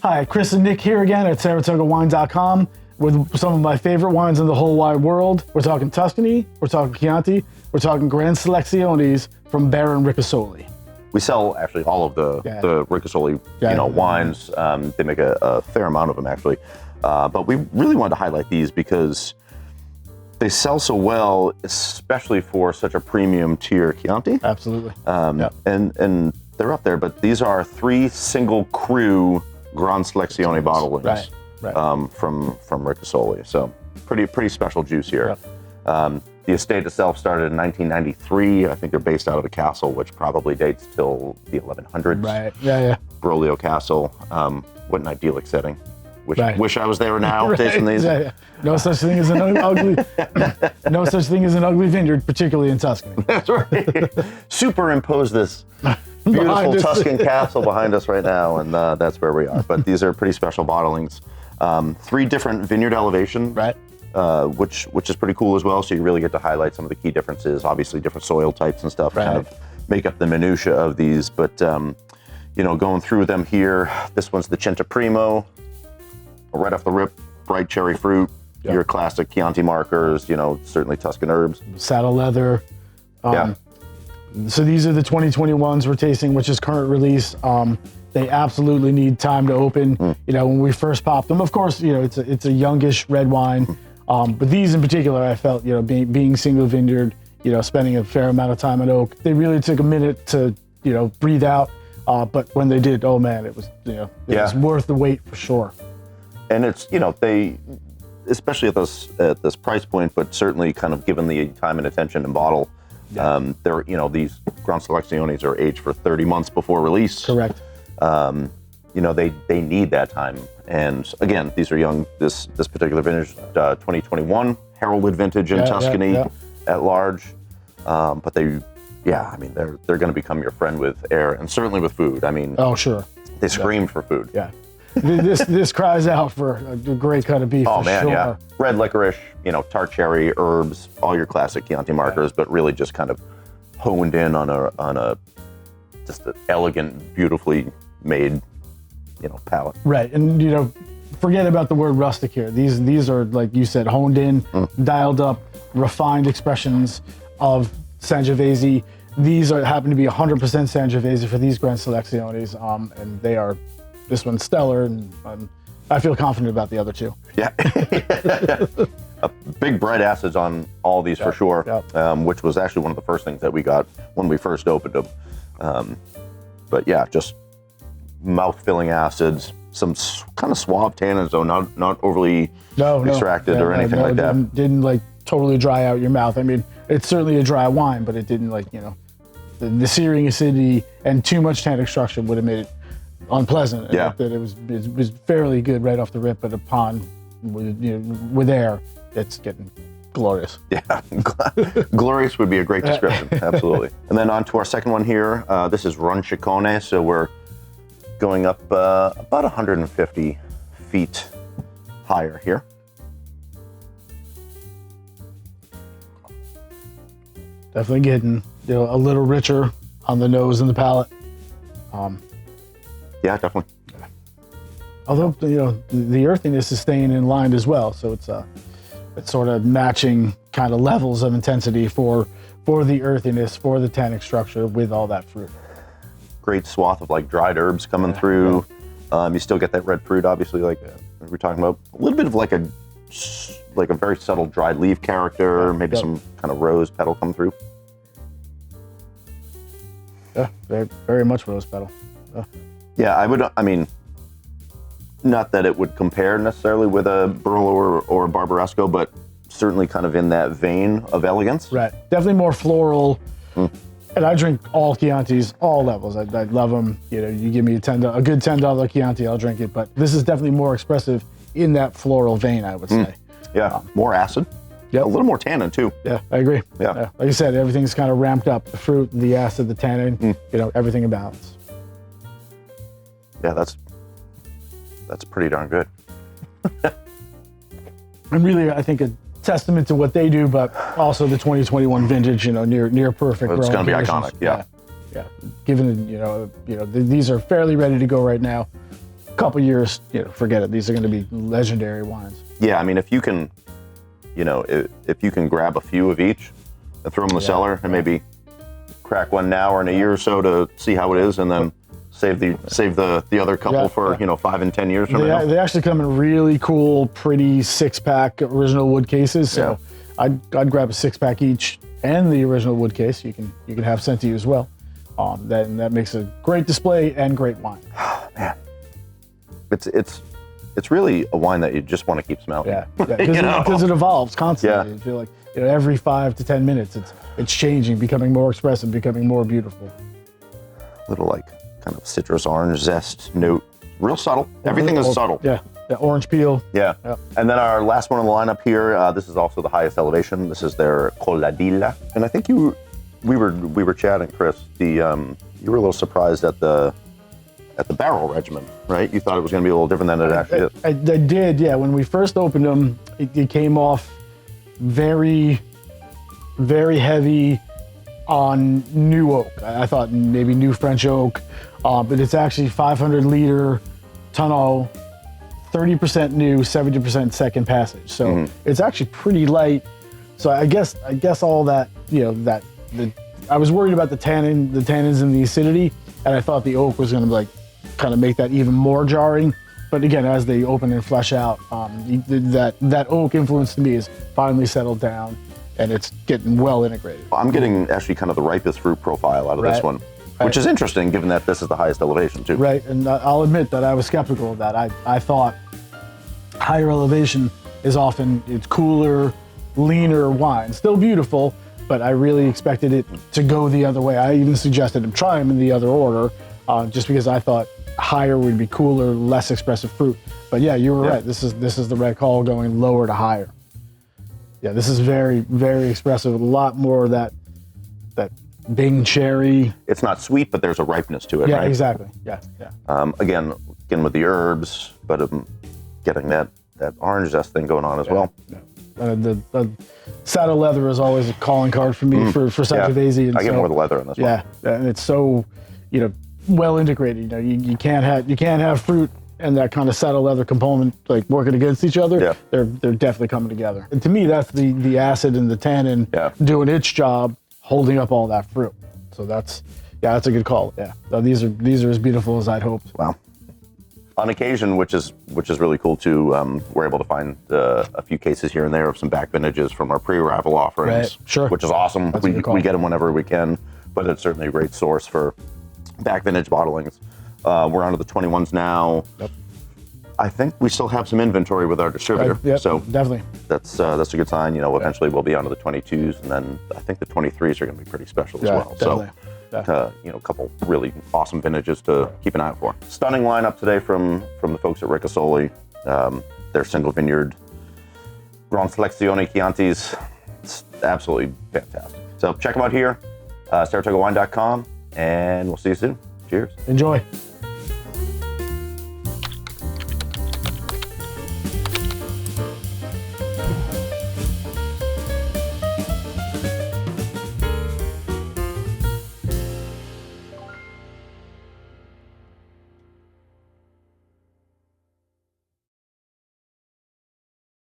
Hi, Chris and Nick here again at SaratogAWine.com with some of my favorite wines in the whole wide world. We're talking Tuscany, we're talking Chianti, we're talking Gran Seleziones from Barone Ricasoli. We sell actually all of the Ricasoli wines. They make a fair amount of them actually. But we really wanted to highlight these because they sell so well, especially for such a premium tier Chianti. Absolutely. And they're up there, but these are 3 single cru Gran Selezione bottlings from Ricasoli. So pretty special juice here. Yep. The estate itself started in 1993. I think they're based out of a castle, which probably dates till the 1100s. Right. Yeah. Broglio Castle. What an idyllic setting. Wish I was there now tasting these. Yeah. No such thing as an ugly vineyard, particularly in Tuscany. That's right. Superimpose this beautiful Tuscan castle behind us right now, and that's where we are. But these are pretty special bottlings. 3 different vineyard elevation, which is pretty cool as well. So you really get to highlight some of the key differences. Obviously, different soil types and stuff kind of make up the minutia of these. But going through them here, this one's the Ceniprimo, right off the rip, bright cherry fruit. Yep. Your classic Chianti markers. Certainly Tuscan herbs. Saddle leather. So these are the 2021s we're tasting, which is current release. They absolutely need time to open. When we first popped them, of course, it's a youngish red wine. But these in particular, I felt, being single vineyard, spending a fair amount of time in oak, they really took a minute to, breathe out. But when they did, oh man, it was, it was worth the wait for sure. And it's, they, especially at this price point, but certainly kind of given the time and attention and bottle, they're, these Gran Seleziones are aged for 30 months before release. Correct. They need that time. And again, these are young. This particular vintage, 2021, heralded vintage in Tuscany at large. But they're going to become your friend with air and certainly with food. I mean, oh sure, they scream for food. Yeah. This cries out for a great cut of beef. Oh man, sure. yeah. Red licorice, tart cherry, herbs, all your classic Chianti markers, but really just kind of honed in on a just an elegant, beautifully made, palate. Right, and forget about the word rustic here. These are, like you said, honed in, dialed up, refined expressions of Sangiovese. These happen to be 100% Sangiovese for these Gran Seleziones, and they are. This one's stellar, and I feel confident about the other 2. Yeah. Big bright acids on all these for sure, which was actually one of the first things that we got when we first opened them. But yeah, just mouth-filling acids, some kind of suave tannins, though, not overly extracted or anything like that. Didn't like totally dry out your mouth. I mean, it's certainly a dry wine, but it didn't the searing acidity and too much tannic extraction would have made it unpleasant. Yeah. That it was fairly good right off the rip, but upon with air, it's getting glorious. Yeah, glorious would be a great description. Absolutely. And then on to our second one here. This is Roncicone, so we're going up about 150 feet higher here. Definitely getting a little richer on the nose and the palate. Yeah, definitely. Although the earthiness is staying in line as well, so it's sort of matching kind of levels of intensity for the earthiness, for the tannic structure with all that fruit. Great swath of like dried herbs coming through. Yeah. You still get that red fruit, obviously, like we were talking about. A little bit of like a very subtle dried leaf character, maybe some kind of rose petal come through. Yeah, very, very much rose petal. Yeah, I mean, not that it would compare necessarily with a Barolo or Barbaresco, but certainly kind of in that vein of elegance. Right, definitely more floral. And I drink all Chiantis, all levels. I love them. You give me a good $10 Chianti, I'll drink it. But this is definitely more expressive in that floral vein, I would say. Yeah, more acid. Yeah, a little more tannin too. Yeah, I agree. Yeah. Like you said, everything's kind of ramped up. The fruit, the acid, the tannin, everything in balance. Yeah, that's pretty darn good. And really, I think a testament to what they do, but also the 2021 vintage, near perfect. It's going to be iconic. Yeah. Given these are fairly ready to go right now. couple years, forget it. These are going to be legendary wines. Yeah, I mean, if you can, if you can grab a few of each and throw them in the cellar and maybe crack one now or in a year or so to see how it is, and then save the other couple for 5 and 10 years from now. They actually come in really cool, pretty 6-pack original wood cases. So I'd grab a 6-pack each and the original wood case. You can have sent to you as well. That makes a great display and great wine. Man, it's really a wine that you just want to keep smelling. Yeah, because it evolves constantly. Yeah. I feel like every 5 to 10 minutes, it's changing, becoming more expressive, becoming more beautiful. Little like kind of citrus orange zest note, real subtle. Everything is subtle. Yeah, orange peel. Yeah. And then our last one on the lineup here. This is also the highest elevation. This is their Colledilà, and I think we were chatting, Chris. You were a little surprised at the barrel regimen, right? You thought it was going to be a little different than it actually is. I did, yeah. When we first opened them, it came off very, very heavy on new oak. I thought maybe new French oak, but it's actually 500-liter tonneau, 30% new, 70% second passage. So it's actually pretty light. So I guess all that, I was worried about the tannins and the acidity, and I thought the oak was going to kind of make that even more jarring. But again, as they open and flesh out, that oak influence to me is finally settled down, and it's getting well integrated. I'm getting actually kind of the ripest fruit profile out of this one, which is interesting given that this is the highest elevation too. Right, and I'll admit that I was skeptical of that. I thought higher elevation is often, it's cooler, leaner wine. Still beautiful, but I really expected it to go the other way. I even suggested him try them in the other order, just because I thought higher would be cooler, less expressive fruit. But yeah, you were right. This is the right call, going lower to higher. Yeah, this is very, very expressive. A lot more of that Bing cherry. It's not sweet, but there's a ripeness to it, yeah, right? Yeah, exactly. Yeah. Again with the herbs, but getting that orange zest thing going on as well. Yeah. The saddle leather is always a calling card for me for Sangiovese. I get more of the leather on this one. Yeah, and it's so well integrated. You can't have fruit and that kind of saddle leather component working against each other. Yeah. They're definitely coming together. And to me, that's the acid and the tannin doing its job, holding up all that fruit. So that's a good call. Yeah, these are as beautiful as I'd hoped. Wow. On occasion, which is really cool too, we're able to find a few cases here and there of some back vintages from our pre-arrival offerings, which is awesome. We get them whenever we can, but it's certainly a great source for back vintage bottlings. We're onto the 21s now. Yep. I think we still have some inventory with our distributor, yep, so definitely that's a good sign. Eventually we'll be onto the 22s, and then I think the 23s are going to be pretty special as well. Definitely. So, a couple really awesome vintages to keep an eye out for. Stunning lineup today from the folks at Ricasoli. Their single vineyard Gran Selezione Chiantis. It's absolutely fantastic. So check them out here, SaratogaWine.com, and we'll see you soon. Cheers. Enjoy.